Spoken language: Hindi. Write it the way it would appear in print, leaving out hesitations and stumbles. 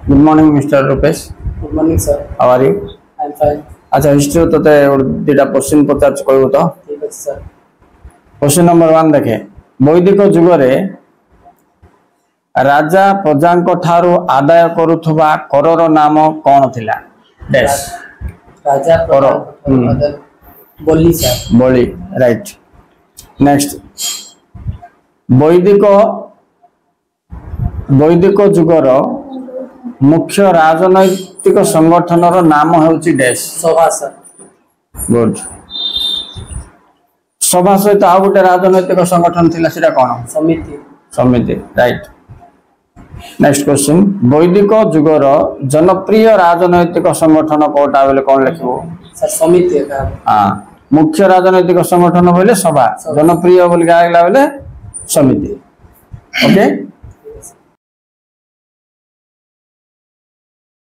Good morning mister Rupesh. Good morning sir. How are you? I am fine. अच्छा हिस्ट्री तो दुटा क्वेश्चन पचार कहू तो ठीक है सर। क्वेश्चन नंबर 1 देखे वैदिक जुग रे राजा प्रजांक ठारू आदाय करुथुबा करर नाम कौन थिला? डैश राजा करो बोली सर। बोली राइट। नेक्स्ट वैदिक जुगर मुख्य राजनैतिक संगठन रो नाम होउची डैश? सभा सर। गुड। सभा सहित आ गोटे राजनैतिक संगठन थिला सेटा कोन? समिति। समिति राइट। नेक्स्ट क्वेश्चन वैदिक जुगर जनप्रिय राजनैतिक संगठन कोटा बोले कोन लिखबो? सर समिति का। हां मुख्य राजनैतिक संगठन बोले सभा, जनप्रिय बोल गायला बोले समिति। ओके